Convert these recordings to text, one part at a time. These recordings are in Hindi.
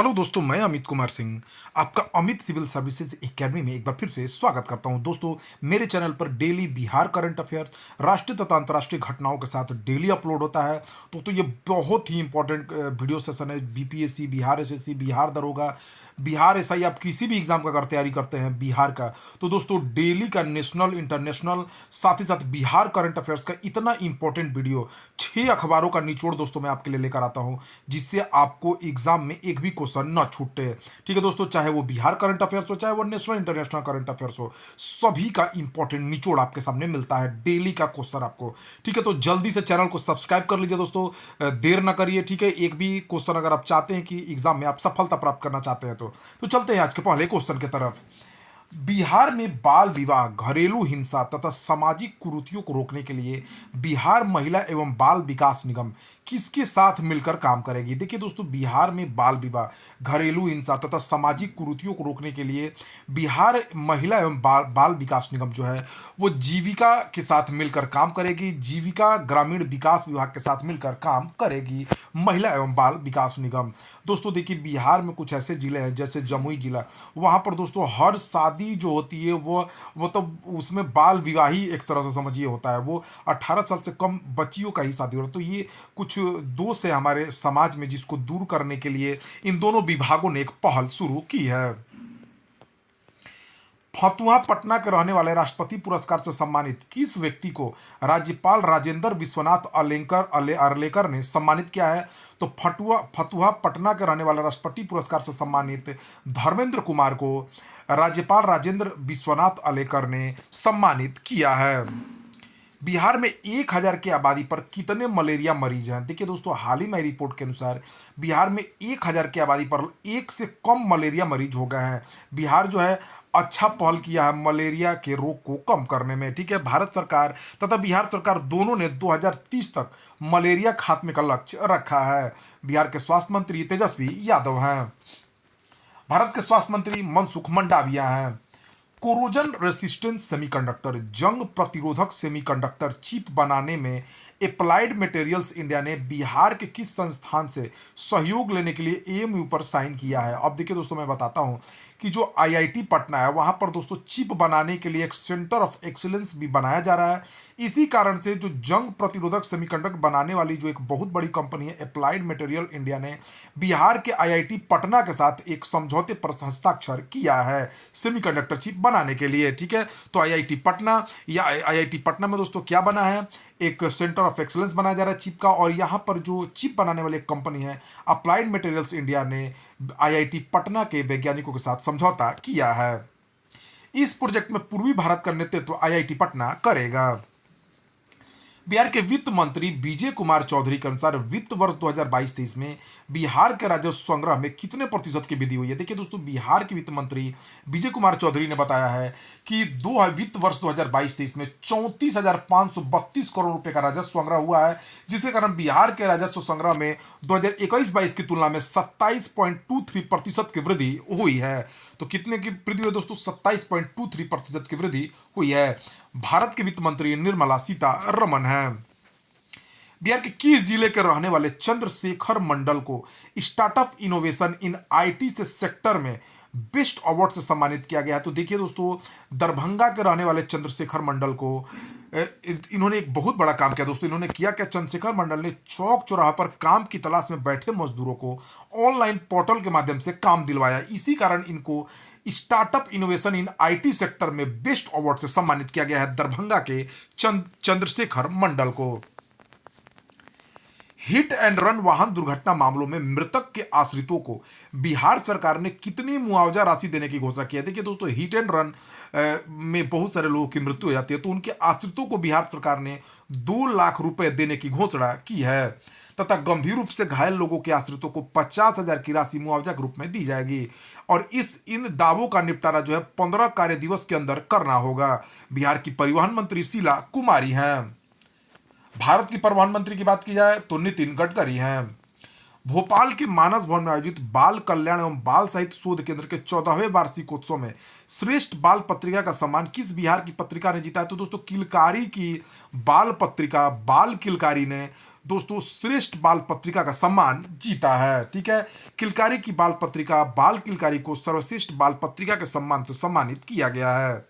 हेलो दोस्तों, मैं अमित कुमार सिंह आपका अमित सिविल सर्विसेज एकेडमी में एक बार फिर से स्वागत करता हूं। दोस्तों, मेरे चैनल पर डेली बिहार करंट अफेयर्स, राष्ट्रीय तथा अंतर्राष्ट्रीय घटनाओं के साथ डेली अपलोड होता है। तो ये बहुत ही इंपॉर्टेंट वीडियो सेशन है। बीपीएससी, बिहार एसएससी, बिहार दरोगा, बिहार एसआई, आप किसी भी एग्जाम का अगर तैयारी करते हैं बिहार का, तो दोस्तों डेली का नेशनल, इंटरनेशनल, साथ ही साथ बिहार करंट अफेयर्स का इतना इंपॉर्टेंट वीडियो 6 अखबारों का निचोड़ दोस्तों मैं आपके लिए लेकर आता हूं, जिससे आपको एग्जाम में एक भी क्वेश्चन ना छूटे। ठीक है दोस्तों, चाहे वो बिहार करंट अफेयर्स हो, चाहे वो नेशनल इंटरनेशनल करंट अफेयर्स हो, सभी का इंपॉर्टेंट निचोड़ आपके सामने मिलता है, डेली का क्वेश्चन आपको। ठीक है, तो जल्दी से चैनल को सब्सक्राइब कर लीजिए दोस्तों, देर ना करिए। ठीक है, एक भी क्वेश्चन अगर आप चाहते हैं कि एग्जाम में आप सफलता प्राप्त करना चाहते हैं तो चलते हैं आज के पहले क्वेश्चन की तरफ। बिहार में बाल विवाह, घरेलू हिंसा तथा सामाजिक कुरीतियों को रोकने के लिए बिहार महिला एवं बाल विकास निगम किसके साथ मिलकर काम करेगी? देखिए दोस्तों, बिहार में बाल विवाह, घरेलू हिंसा तथा सामाजिक कुरीतियों को रोकने के लिए बिहार महिला एवं बाल बाल विकास निगम जो है वो जीविका के साथ मिलकर काम करेगी। जीविका ग्रामीण विकास विभाग के साथ मिलकर काम करेगी महिला एवं बाल विकास निगम। दोस्तों देखिए, बिहार में कुछ ऐसे जिले हैं जैसे जमुई जिला, वहाँ पर दोस्तों हर शादी जो होती है वो तो उसमें बाल विवाह ही एक तरह से समझिए होता है। वो 18 साल से कम बच्चियों का ही शादी हो रहा है। तो ये कुछ दोष है हमारे समाज में, जिसको दूर करने के लिए इन दोनों विभागों ने एक पहल शुरू की है। फतुहा पटना के रहने वाले राष्ट्रपति पुरस्कार से सम्मानित किस व्यक्ति को राज्यपाल राजेंद्र विश्वनाथ अर्लेकर ने सम्मानित किया है? तो फतुहा पटना के रहने वाले राष्ट्रपति पुरस्कार से सम्मानित धर्मेंद्र कुमार को राज्यपाल राजेंद्र विश्वनाथ अर्लेकर ने सम्मानित किया है। बिहार में 1,000 की आबादी पर कितने मलेरिया मरीज हैं? देखिए दोस्तों, हाल ही में रिपोर्ट के अनुसार बिहार में 1,000 की आबादी पर एक से कम मलेरिया मरीज हो गए हैं। बिहार जो है अच्छा पहल किया है मलेरिया के रोग को कम करने में। ठीक है, भारत सरकार तथा बिहार सरकार दोनों ने 2030 तक मलेरिया खात्मे का लक्ष्य रखा है। बिहार के स्वास्थ्य मंत्री तेजस्वी यादव हैं। भारत के स्वास्थ्य मंत्री मनसुख मंडाविया हैं। कोरोजन रेसिस्टेंट सेमीकंडक्टर, जंग प्रतिरोधक सेमीकंडक्टर चिप बनाने में अप्लाइड मटेरियल्स इंडिया ने बिहार के किस संस्थान से सहयोग लेने के लिए एएमयू पर साइन किया है? अब देखिए दोस्तों, मैं बताता हूं कि जो आईआईटी पटना है, वहां पर दोस्तों चिप बनाने के लिए एक सेंटर ऑफ एक्सीलेंस भी बनाया जा रहा है। इसी कारण से जो जंग प्रतिरोधक सेमीकंडक्टर बनाने वाली जो एक बहुत बड़ी कंपनी है अप्लाइड मटेरियल इंडिया ने बिहार के आईआईटी पटना के साथ एक समझौते पर हस्ताक्षर किया है सेमीकंडक्टर चिप बनाने के लिए। ठीक है, तो आईआईटी पटना या आईआईटी पटना में दोस्तों क्या बना है? एक सेंटर ऑफ एक्सीलेंस बनाया जा रहा है चिप का, और यहाँ पर जो चिप बनाने वाली एक कंपनी है अप्लाइड मटेरियल्स इंडिया ने आईआईटी पटना के वैज्ञानिकों के साथ समझौता किया है। इस प्रोजेक्ट में पूर्वी भारत का नेतृत्व आईआईटी पटना करेगा। बिहार के वित्त मंत्री विजय कुमार चौधरी के अनुसार वित्त वर्ष 2022-23 में बिहार के राजस्व संग्रह में कितने प्रतिशत की वृद्धि हुई है? देखिए दोस्तों, बिहार के वित्त मंत्री विजय कुमार चौधरी ने बताया है कि वित्त वर्ष 2022-23 में 34,532 करोड़ रुपए का राजस्व संग्रह हुआ है, जिसके कारण बिहार के राजस्व संग्रह में 2021-22 की तुलना में 27.23% की वृद्धि हुई है। तो कितने की वृद्धि हुई दोस्तों? 27.23% की वृद्धि हुई है। भारत के वित्त मंत्री निर्मला सीतारमण हैं। बिहार के किस जिले के रहने वाले चंद्रशेखर मंडल को स्टार्टअप इनोवेशन इन आईटी से सेक्टर में बेस्ट अवार्ड से सम्मानित किया गया है? तो देखिए दोस्तों, दरभंगा के रहने वाले चंद्रशेखर मंडल को इन्होंने एक बहुत बड़ा काम किया दोस्तों। इन्होंने किया क्या? चंद्रशेखर मंडल ने चौक चौराहा पर काम की तलाश में बैठे मजदूरों को ऑनलाइन पोर्टल के माध्यम से काम दिलवाया। इसी कारण इनको startup innovation in IT sector में बेस्ट अवार्ड से सम्मानित किया गया है दरभंगा के चंद्रशेखर मंडल को। हिट एंड रन वाहन दुर्घटना मामलों में मृतक के आश्रितों को बिहार सरकार ने कितनी मुआवजा राशि देने की घोषणा की है? देखिए दोस्तों, हिट एंड रन में बहुत सारे लोगों की मृत्यु हो जाती है, तो उनके आश्रितों को बिहार सरकार ने 2 लाख रुपए देने की घोषणा की है, तथा गंभीर रूप से घायल लोगों के आश्रितों को 50,000 की राशि मुआवजा के रूप में दी जाएगी। और इन दावों का निपटारा जो है 15 कार्य दिवस के अंदर करना होगा। बिहार की परिवहन मंत्री शीला कुमारी हैं। भारत की परिवहन मंत्री की बात की जाए तो नितिन गडकरी हैं। भोपाल के मानस भवन में आयोजित बाल कल्याण एवं बाल साहित्य शोध केंद्र के 14वें वार्षिकोत्सव में श्रेष्ठ बाल पत्रिका का सम्मान किस बिहार की पत्रिका ने जीता है? तो दोस्तों, किलकारी की बाल पत्रिका बाल किलकारी ने दोस्तों श्रेष्ठ बाल पत्रिका का सम्मान जीता है। ठीक है, किलकारी की बाल पत्रिका बाल किलकारी को सर्वश्रेष्ठ बाल पत्रिका के सम्मान से सम्मानित किया गया है।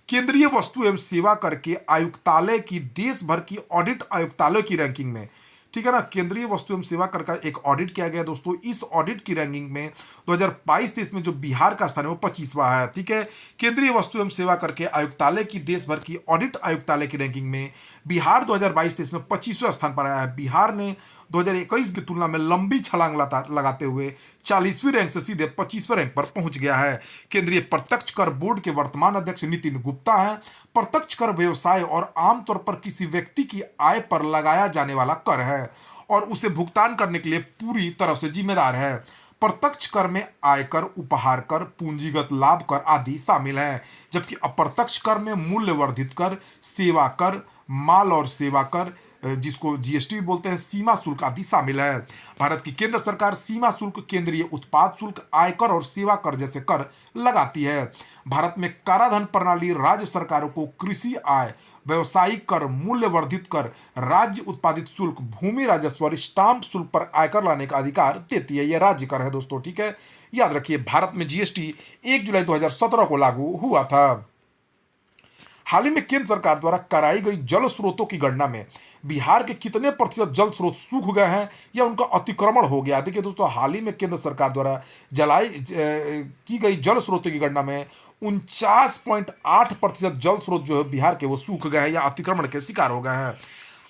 केंद्रीय वस्तु एवं सेवा कर के आयुक्तालय की देश भर की ऑडिट आयुक्तालय की रैंकिंग में, ठीक है ना, केंद्रीय वस्तु एवं सेवा कर का एक ऑडिट किया गया दोस्तों। इस ऑडिट की रैंकिंग में 2022-23 में जो बिहार का स्थान है वो 25वां है। ठीक है, केंद्रीय वस्तु एवं सेवा कर के आयुक्तालय की देश भर की ऑडिट आयुक्तालय की रैंकिंग में बिहार 2022-23 में 25वें स्थान पर आया है। बिहार ने 2021 की तुलना में लंबी छलांग लगाते हुए 40वीं रैंक से सीधे 25वें रैंक पर पहुंच गया है। केंद्रीय प्रत्यक्ष कर बोर्ड के वर्तमान अध्यक्ष नितिन गुप्ता हैं। प्रत्यक्ष कर व्यवसाय और आमतौर पर किसी व्यक्ति की आय पर लगाया जाने वाला कर है और उसे भुगतान करने के लिए पूरी तरह से जिम्मेदार है। प्रत्यक्ष कर में आयकर, उपहार कर, पूंजीगत लाभ कर आदि शामिल हैं, जबकि अप्रत्यक्ष कर में मूल्य वर्धित कर, सेवा कर, माल और सेवा कर, जिसको जीएसटी भी बोलते हैं, सीमा शुल्क आदि शामिल है। भारत की केंद्र सरकार सीमा शुल्क, केंद्रीय उत्पाद शुल्क, आयकर और सेवा कर जैसे कर लगाती है। भारत में कराधान प्रणाली राज्य सरकारों को कृषि आय, व्यवसायिक कर, मूल्य वर्धित कर, राज्य उत्पादित शुल्क, भूमि राजस्व और स्टाम्प शुल्क पर आयकर लाने का अधिकार देती है। यह राज्य कर है दोस्तों। ठीक है, याद रखिए भारत में जीएसटी 1 जुलाई 2017 को लागू हुआ था। हाल ही में केंद्र सरकार द्वारा कराई गई जल स्रोतों की गणना में बिहार के कितने प्रतिशत जल स्रोत सूख गए हैं या उनका अतिक्रमण हो गया। देखिए दोस्तों, हाल ही में केंद्र सरकार द्वारा की गई जल स्रोतों की गणना में 49.8% जल स्रोत जो है बिहार के वो सूख गए हैं या अतिक्रमण के शिकार हो गए हैं।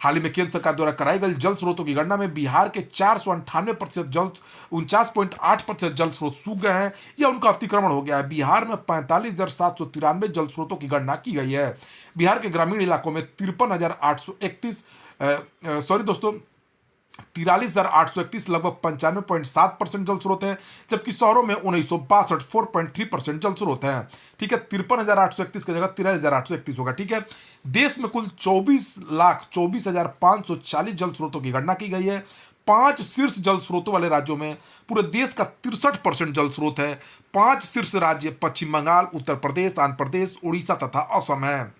हाल ही में केंद्र सरकार द्वारा कराई गई जल स्रोतों की गणना में बिहार के 498% जल 49.8% जल स्रोत सूख गए हैं या उनका अतिक्रमण हो गया है। बिहार में 45,793 जल स्रोतों की गणना की गई है। बिहार के ग्रामीण इलाकों में 53,831 सॉरी दोस्तों 43,831 लगभग 95.7% जल स्रोत है, जबकि शहरों में 1962 4.3% जल स्रोत है। ठीक है, 53,831 की जगह 43,831 होगा। ठीक है, देश में कुल 24,24,540 जल स्रोतों की गणना की गई है। 5 शीर्ष जल स्रोतों वाले राज्यों में पूरे देश का 63% जल स्रोत है। 5 शीर्ष राज्य पश्चिम बंगाल, उत्तर प्रदेश, आंध्र प्रदेश, उड़ीसा तथा असम है।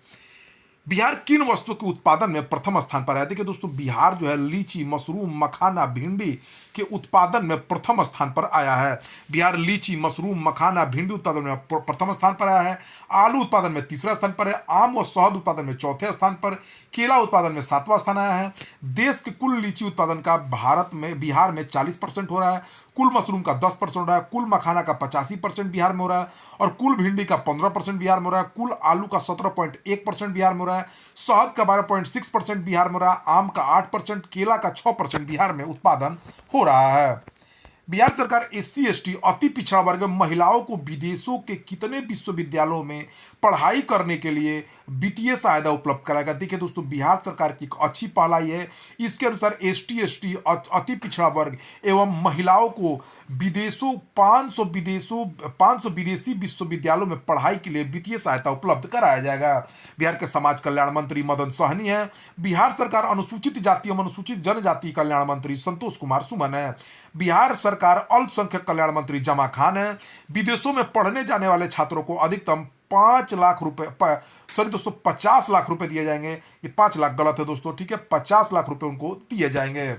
बिहार किन वस्तुओं के उत्पादन में प्रथम स्थान पर है। देखिए दोस्तों, बिहार जो है लीची, मशरूम, मखाना, भिंडी के उत्पादन में प्रथम स्थान पर आया है। बिहार लीची, मशरूम, मखाना, भिंडी उत्पादन में प्रथम स्थान पर आया है। आलू उत्पादन में तीसरा स्थान पर है। आम और शहद उत्पादन में चौथे स्थान पर। केला उत्पादन में 7वां स्थान आया है। देश के कुल लीची उत्पादन का बिहार में 40% हो रहा है। कुल मशरूम का 10% हो रहा है। कुल मखाना का 85% बिहार में हो रहा है और कुल भिंडी का 15% बिहार में हो रहा है। कुल आलू का 17.1% बिहार में हो रहा है। शहद का 12.6% बिहार में हो रहा है। आम का 8%, केला का 6% बिहार में उत्पादन हो रहा है। बिहार सरकार एससी एसटी अति पिछड़ा वर्ग महिलाओं को विदेशों के कितने विश्वविद्यालयों में पढ़ाई करने के लिए वित्तीय सहायता उपलब्ध कराएगा। देखिए दोस्तों, बिहार सरकार की एक अच्छी पहल आई है। इसके अनुसार एसटी एसटी अति पिछड़ा वर्ग एवं महिलाओं को 500 विदेशी विश्वविद्यालयों में पढ़ाई के लिए वित्तीय सहायता उपलब्ध कराया जाएगा। बिहार के समाज कल्याण मंत्री मदन सहनी है। बिहार सरकार अनुसूचित जाति एवं अनुसूचित जनजाति कल्याण मंत्री संतोष कुमार सुमन है। बिहार सरकार अल्पसंख्यक कल्याण मंत्री जमा खान है। विदेशों में पढ़ने जाने वाले छात्रों को अधिकतम 5 लाख रुपए, सॉरी दोस्तों 50 लाख रुपए दिए जाएंगे। ये 5 लाख गलत है दोस्तों। ठीक है, 50 लाख रुपए उनको दिए जाएंगे।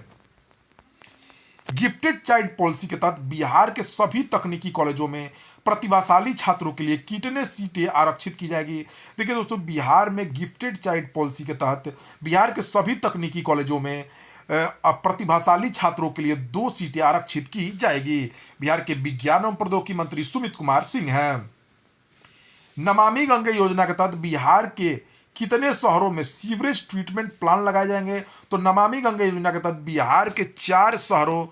गिफ्टेड चाइल्ड पॉलिसी के तहत बिहार के सभी तकनीकी कॉलेजों में प्रतिभाशाली छात्रों के लिए कितने सीटें आरक्षित की जाएगी। देखिए दोस्तों, बिहार में गिफ्टेड चाइल्ड पॉलिसी के तहत बिहार के सभी तकनीकी कॉलेजों में प्रतिभाशाली छात्रों के लिए 2 सीटें आरक्षित की जाएगी। बिहार के विज्ञान एवं प्रौद्योगिकी मंत्री सुमित कुमार सिंह हैं। नमामि गंगे योजना के तहत बिहार के कितने शहरों में सीवरेज ट्रीटमेंट प्लांट लगाए जाएंगे। तो नमामि गंगे योजना के तहत बिहार के 4 शहरों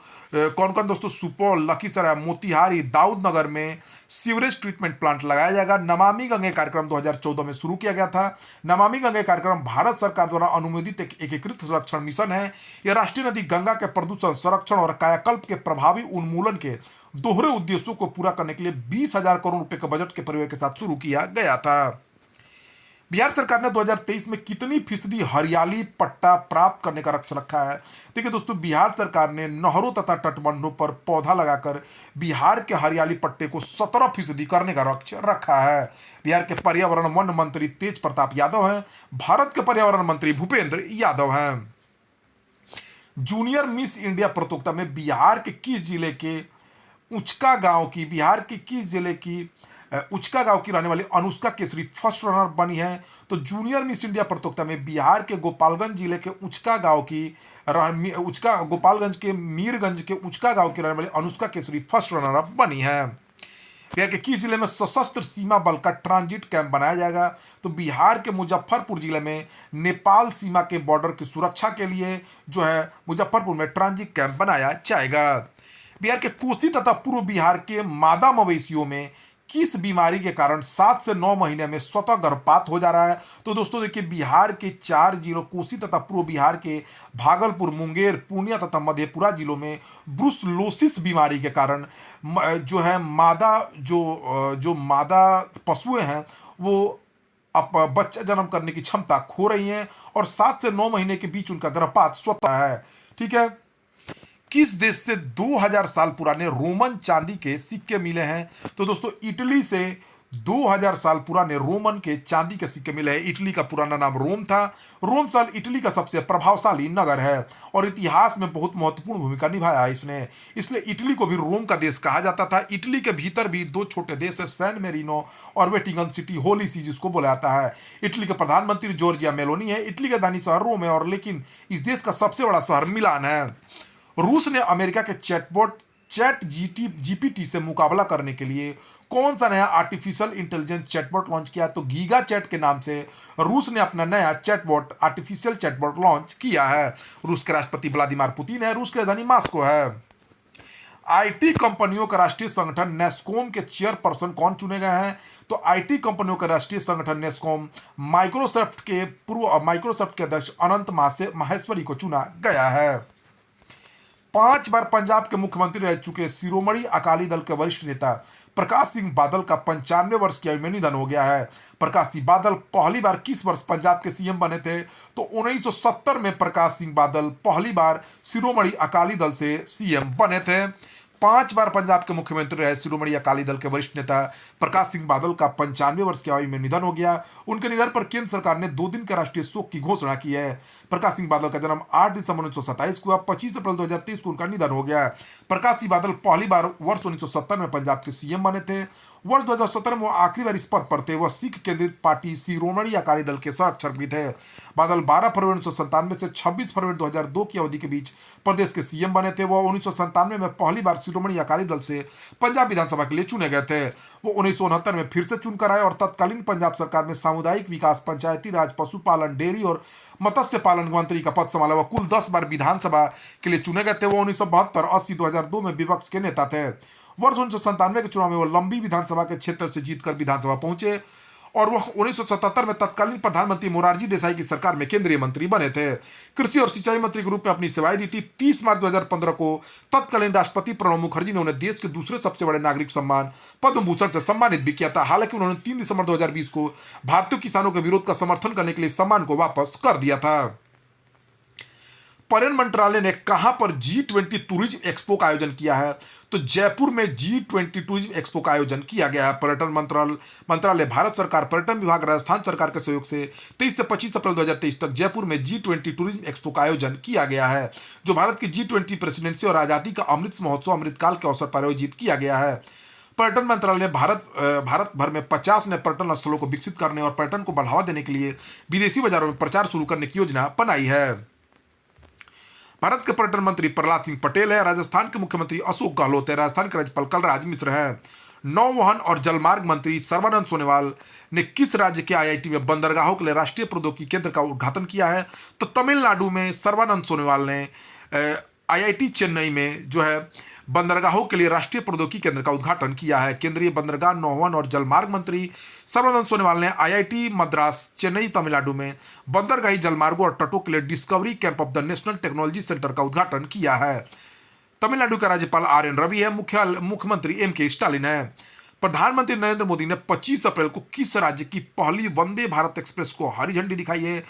कौन कौन दोस्तों, सुपौल, लखीसराय, मोतिहारी, दाऊदनगर में सीवरेज ट्रीटमेंट प्लांट लगाया जाएगा। नमामि गंगे कार्यक्रम 2014 में शुरू किया गया था। नमामि गंगे कार्यक्रम भारत सरकार द्वारा अनुमोदित एक एकीकृत संरक्षण मिशन है। यह राष्ट्रीय नदी गंगा के प्रदूषण, संरक्षण और कायाकल्प के प्रभावी उन्मूलन के दोहरे उद्देश्यों को पूरा करने के लिए 20,000 करोड़ रुपए के बजट के परिव्यय के साथ शुरू किया गया था। बिहार सरकार ने 2023 में कितनी फीसदी हरियाली पट्टा प्राप्त करने का लक्ष्य रखा है। देखिए दोस्तों, बिहार सरकार ने नहरों तथा तटबंधों पर पौधा लगाकर बिहार के हरियाली पट्टे को 17% करने का लक्ष्य रखा है। बिहार के पर्यावरण वन मंत्री तेज प्रताप यादव हैं। भारत के पर्यावरण मंत्री भूपेंद्र यादव हैं। जूनियर मिस इंडिया प्रतियोगिता में बिहार के किस जिले के उचका गांव की बिहार के किस जिले की उचका गांव की रहने वाली अनुष्का केसरी फर्स्ट रनर बनी है? तो जूनियर मिस इंडिया प्रतियोगिता में बिहार के गोपालगंज जिले के उचका गांव की उचका गोपालगंज के मीरगंज के उचका गांव की रहने वाली Anushka Kesari first runner up बनी है। बिहार के किस जिले में सशस्त्र सीमा बल का ट्रांजिट कैंप बनाया जाएगा? तो बिहार के मुजफ्फरपुर जिले में नेपाल सीमा के बॉर्डर की सुरक्षा के लिए जो है मुजफ्फरपुर में ट्रांजिट कैंप बनाया जाएगा। बिहार के कोसी तथा पूर्व बिहार के मादा मवेशियों में किस बीमारी के कारण 7 से 9 महीने में स्वतः गर्भपात हो जा रहा है? तो दोस्तों देखिए, बिहार के 4 जिलों कोसी तथा पूर्व बिहार के भागलपुर, मुंगेर, पूर्णिया तथा मधेपुरा जिलों में ब्रुसलोसिस बीमारी के कारण जो है जो मादा पशुएं हैं वो अब बच्चा जन्म करने की क्षमता खो रही हैं और 7 से 9 महीने के बीच उनका गर्भपात स्वतः है। ठीक है। किस देश से 2000 साल पुराने रोमन चांदी के सिक्के मिले हैं? तो दोस्तों इटली से 2000 साल पुराने रोमन के चांदी के सिक्के मिले हैं। इटली का पुराना नाम रोम था। रोम साल इटली का सबसे प्रभावशाली नगर है और इतिहास में बहुत महत्वपूर्ण भूमिका निभाया है इसने, इसलिए इटली को भी रोम का देश कहा जाता था। इटली के भीतर भी 2 छोटे देश है, सैन मेरिनो और वेटिकन सिटी, होली सी जिसको बोला जाता है। इटली के प्रधानमंत्री जॉर्जिया मेलोनी है। इटली का दानी शहर रोम है और लेकिन इस देश का सबसे बड़ा शहर मिलान है। रूस ने अमेरिका के चैट जीपीटी से मुकाबला करने के लिए कौन सा नया आर्टिफिशियल इंटेलिजेंस चैटबॉट लॉन्च किया? तो गीगा चैट के नाम से रूस ने अपना नया आर्टिफिशियल चैटबॉट लॉन्च किया है। रूस के राष्ट्रपति व्लादिमीर पुतिन है। रूस की राजधानी मॉस्को है। आईटी कंपनियों का राष्ट्रीय संगठन नेस्कॉम के चेयरपर्सन कौन चुने गए हैं? तो आईटी कंपनियों का राष्ट्रीय संगठन नेस्कॉम माइक्रोसॉफ्ट के अध्यक्ष अनंत माहेश्वरी को चुना गया है। 5 बार पंजाब के मुख्यमंत्री रह चुके शिरोमणि अकाली दल के वरिष्ठ नेता प्रकाश सिंह बादल का 95 वर्ष की आयु में निधन हो गया है। प्रकाश सिंह बादल पहली बार किस वर्ष पंजाब के सीएम बने थे? तो 1970 में प्रकाश सिंह बादल पहली बार शिरोमणि अकाली दल से सीएम बने थे। 5 बार पंजाब के मुख्यमंत्री रहे शिरोमणि अकाली दल के वरिष्ठ नेता प्रकाश सिंह बादल का 95 वर्ष की आयु में निधन हो गया। उनके निधन पर केंद्र सरकार ने 2 दिन के राष्ट्रीय शोक की घोषणा की है। प्रकाश सिंह बादल का जन्म 8 दिसंबर 1927 को हुआ। 25 अप्रैल 2023 को उनका निधन हो गया। प्रकाश सिंह बादल पहली बार वर्ष 1970 में पंजाब के सीएम बने थे। वर्ष 2017 में वो आखिरी बार इस पद पर थे। वह सिख केंद्रित पार्टी शिरोमणि अकाली दल के संरक्षक भी थे। बादल 12 फरवरी 1997 से 26 फरवरी 2002 की अवधि के बीच प्रदेश के सीएम बने थे। वह 1997 में पहली बार शिरोमणि अकाली दल से पंजाब विधानसभा के लिए चुने गए थे। वो 1969 में फिर से चुनकर आए और तत्कालीन पंजाब सरकार में सामुदायिक विकास, पंचायती राज, पशुपालन, डेयरी और मत्स्य पालन मंत्री का पद संभाला। वह कुल 10 बार विधानसभा के लिए चुने गए थे। वो 1972, 80, 2002 में विपक्ष के नेता थे। वर्ष 1997 के चुनाव में वो लंबी विधानसभा के क्षेत्र से जीतकर विधानसभा पहुंचे और वह 1977 में तत्कालीन प्रधानमंत्री मोरारजी देसाई की सरकार में केंद्रीय मंत्री बने थे। कृषि और सिंचाई मंत्री के रूप में अपनी सेवाएं दी थी। 30 मार्च 2015 को तत्कालीन राष्ट्रपति प्रणब मुखर्जी ने उन्हें देश के दूसरे सबसे बड़े नागरिक सम्मान पद्म भूषण से सम्मानित भी किया था। हालांकि उन्होंने 3 दिसंबर 2020 को भारतीय किसानों के विरोध का समर्थन करने के लिए सम्मान को वापस कर दिया था। पर्यटन मंत्रालय ने कहां पर G20 टूरिज्म एक्सपो का आयोजन किया है? तो जयपुर में G20 टूरिज्म एक्सपो का आयोजन किया गया है। पर्यटन मंत्रालय, भारत सरकार, पर्यटन विभाग, राजस्थान सरकार के सहयोग से 23 से 25 अप्रैल 2023 तक जयपुर में G20 टूरिज्म एक्सपो का आयोजन किया गया है, जो भारत की G20 प्रेसिडेंसी और आजादी का अमृत महोत्सव अमृतकाल के अवसर पर आयोजित किया गया है। पर्यटन मंत्रालय ने भारत भर में 50 नए पर्यटन स्थलों को विकसित करने और पर्यटन को बढ़ावा देने के लिए विदेशी बाजारों में प्रचार शुरू करने की योजना बनाई है। भारत के पर्यटन मंत्री प्रहलाद सिंह पटेल है। राजस्थान के मुख्यमंत्री अशोक गहलोत है। राजस्थान के राज्यपाल कलराज मिश्र हैं। नौवहन और जलमार्ग मंत्री सर्बानंद सोनोवाल ने किस राज्य के आईआईटी में बंदरगाहों के लिए राष्ट्रीय प्रौद्योगिकी केंद्र का उद्घाटन किया है? तो तमिलनाडु में सर्बानंद सोनोवाल ने आईआईटी चेन्नई में जो है बंदरगाहों के लिए राष्ट्रीय प्रौद्योगिकी केंद्र का उद्घाटन किया है। केंद्रीय बंदरगाह, नौवहन और जलमार्ग मंत्री सर्बानंद सोनोवाल ने आईआईटी मद्रास, चेन्नई, तमिलनाडु में बंदरगाही, जलमार्गों और तटों के लिए discovery camp of the national technology centre का उद्घाटन किया है। तमिलनाडु का राज्यपाल RN रवि है। मुख्यमंत्री MK स्टालिन है। प्रधानमंत्री नरेंद्र मोदी ने 25 अप्रैल को किस राज्य की पहली वंदे भारत एक्सप्रेस को हरी झंडी दिखाई है?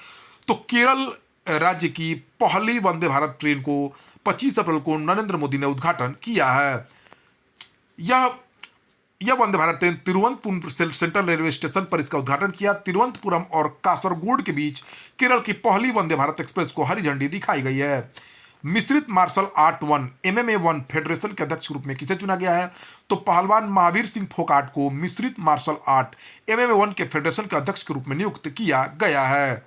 तो केरल राज्य की पहली वंदे भारत ट्रेन को 25 अप्रैल को नरेंद्र मोदी ने उद्घाटन किया है। यह Vande Bharat train Thiruvananthapuram central railway station पर इसका उद्घाटन किया। तिरुवनंतपुरम और कासरगोड के बीच केरल की पहली वंदे भारत एक्सप्रेस को हरी झंडी दिखाई गई है। मिश्रित martial art one MMA one federation के अध्यक्ष के रूप में किसे चुना गया है? तो पहलवान महावीर सिंह फोगाट को मिश्रित मार्शल आर्ट MMA वन के फेडरेशन के अध्यक्ष के रूप में नियुक्त किया गया है।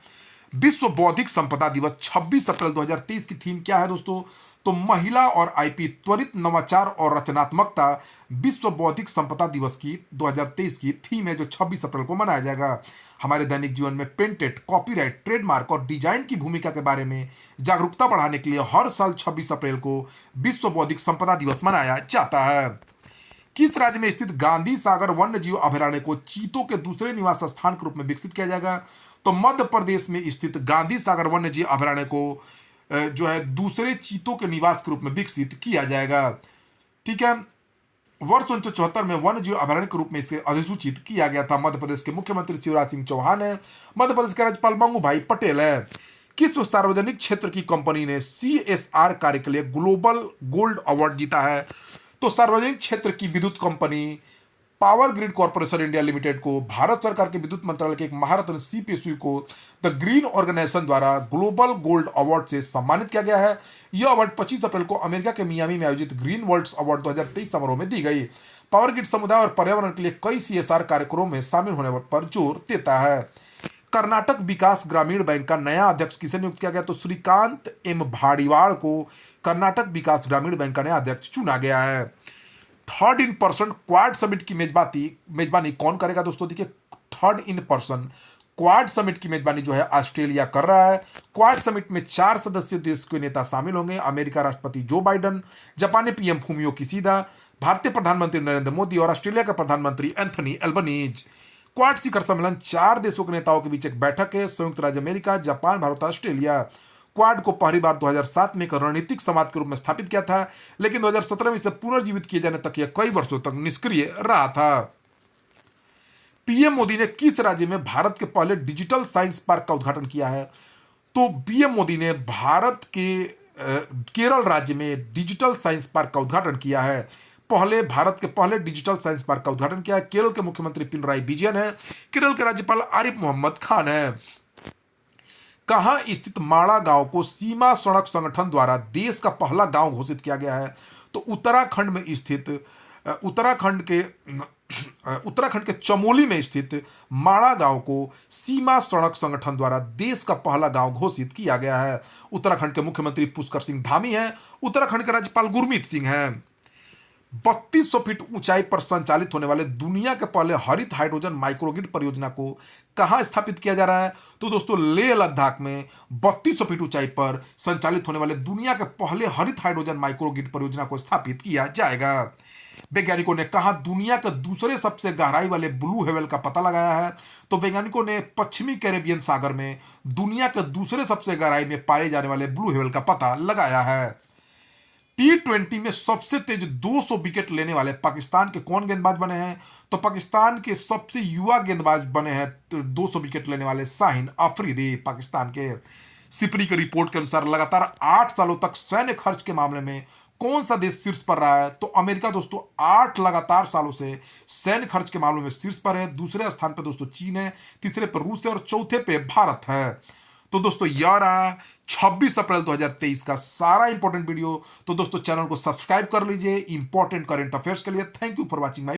विश्व बौद्धिक संपदा दिवस 26 अप्रैल 2023 की थीम क्या है दोस्तों? तो महिला और IP त्वरित नवाचार और रचनात्मकता विश्व बौद्धिक संपदा दिवस की 2023 की थीम है, जो 26 अप्रैल को मनाया जाएगा। हमारे दैनिक जीवन में पेटेंट, कॉपीराइट, ट्रेडमार्क और डिजाइन की भूमिका के बारे में जागरूकता बढ़ाने के लिए हर साल 26 अप्रैल को विश्व बौद्धिक संपदा दिवस मनाया जाता है। किस राज्य में स्थित गांधी सागर वन्य जीव अभयारण्य को चीतों के दूसरे निवास स्थान के रूप में विकसित किया जाएगा? तो मध्य प्रदेश में स्थित गांधी सागर वन्य जीव अभयारण्य को जो है दूसरे चीतों के निवास के रूप में विकसित किया जाएगा। ठीक है। वर्ष 1974 में वन्य जीव अभयारण्य के रूप में इसे अधिसूचित किया गया था। मध्य प्रदेश के मुख्यमंत्री शिवराज सिंह चौहान है। मध्य प्रदेश के राज्यपाल बंगू भाई पटेल है। किस सार्वजनिक क्षेत्र की कंपनी ने CSR कार्य के लिए ग्लोबल गोल्ड अवार्ड जीता है? तो सार्वजनिक क्षेत्र की विद्युत company power grid corporation India limited को भारत सरकार के विद्युत मंत्रालय के एक महारत्न CPSU को द ग्रीन ऑर्गेनाइजेशन द्वारा ग्लोबल गोल्ड अवार्ड से सम्मानित किया गया है। यह अवार्ड 25 अप्रैल को अमेरिका के मियामी में आयोजित ग्रीन वर्ल्ड्स अवार्ड 2023 समारोह में दी गई। पावर ग्रिड समुदाय और पर्यावरण के लिए कई CSR कार्यक्रमों में शामिल होने पर जोर देता है। कर्नाटक विकास ग्रामीण बैंक का नया अध्यक्ष किसे नियुक्त किया गया? तो श्रीकांत M भाड़ीवाड़ को कर्नाटक विकास ग्रामीण बैंक का नया अध्यक्ष चुना गया है। Third in person quad summit की मेजबानी कौन करेगा दोस्तों? देखिए, third in person quad summit की मेजबानी जो है ऑस्ट्रेलिया कर रहा है। क्वाड समिट में 4 सदस्य देश के नेता शामिल होंगे। अमेरिका राष्ट्रपति जो बाइडन, जापानी PM फूमियो किसीदा, भारतीय प्रधानमंत्री नरेंद्र मोदी और ऑस्ट्रेलिया के प्रधानमंत्री एंथनी एल्बनीज। क्वाड शिखर सम्मेलन 4 देशों के नेताओं के बीच एक बैठक है। संयुक्त राज्य America, Japan, Bharat, Australia. Quad को पहली बार 2007 में एक रणनीतिक समाज के रूप में स्थापित किया था, लेकिन 2017 में इसे पुनर्जीवित किए जाने तक यह कई वर्षों तक निष्क्रिय रहा था। PM मोदी ने किस राज्य में भारत के पहले डिजिटल साइंस पार्क का उद्घाटन किया है? तो PM मोदी ने भारत के केरल राज्य में डिजिटल साइंस पार्क का उद्घाटन किया है। भारत के पहले डिजिटल साइंस पार्क का उद्घाटन किया है। केरल के मुख्यमंत्री पिनराई विजयन है। केरल के राज्यपाल आरिफ मोहम्मद खान है। कहां स्थित माड़ा गांव को सीमा सड़क संगठन द्वारा देश का पहला गांव घोषित किया गया है? तो उत्तराखंड में स्थित उत्तराखंड के चमोली में स्थित माड़ा गांव को सीमा सड़क संगठन द्वारा देश का पहला गांव घोषित किया गया है। उत्तराखंड के मुख्यमंत्री पुष्कर सिंह धामी हैं। उत्तराखंड के राज्यपाल गुरमीत सिंह हैं। 3200 फीट ऊंचाई पर संचालित होने वाले दुनिया के पहले हरित हाइड्रोजन माइक्रोग्रिड परियोजना को कहां स्थापित किया जा रहा है? तो दोस्तों, लेह लद्दाख में 3200 फीट ऊंचाई पर संचालित होने वाले दुनिया के पहले हरित हाइड्रोजन माइक्रोग्रिड परियोजना को स्थापित किया जाएगा। वैज्ञानिकों ने कहा दुनिया के दूसरे सबसे गहराई वाले ब्लू हेवल का पता लगाया है? तो वैज्ञानिकों ने पश्चिमी कैरेबियन सागर में दुनिया के दूसरे सबसे गहराई में पाए जाने वाले ब्लू हेवल का पता लगाया है। T20 में सबसे तेज 200 विकेट लेने वाले पाकिस्तान के कौन गेंदबाज बने हैं? तो पाकिस्तान के सबसे युवा गेंदबाज बने हैं 200 विकेट लेने वाले शाहीन अफरीदी, पाकिस्तान के। सिपरी की रिपोर्ट के अनुसार लगातार 8 सालों तक सैन्य खर्च के मामले में कौन सा देश शीर्ष पर रहा है? तो अमेरिका दोस्तों 8 लगातार सालों से सैन्य खर्च के मामले में शीर्ष पर है। दूसरे स्थान पर दोस्तों चीन है, तीसरे पर रूस है और चौथे पे भारत है। तो दोस्तों यह रहा 26 अप्रैल 2023 का सारा इंपॉर्टेंट वीडियो। तो दोस्तों चैनल को सब्सक्राइब कर लीजिए इंपॉर्टेंट करंट अफेयर्स के लिए। Thank you for watching my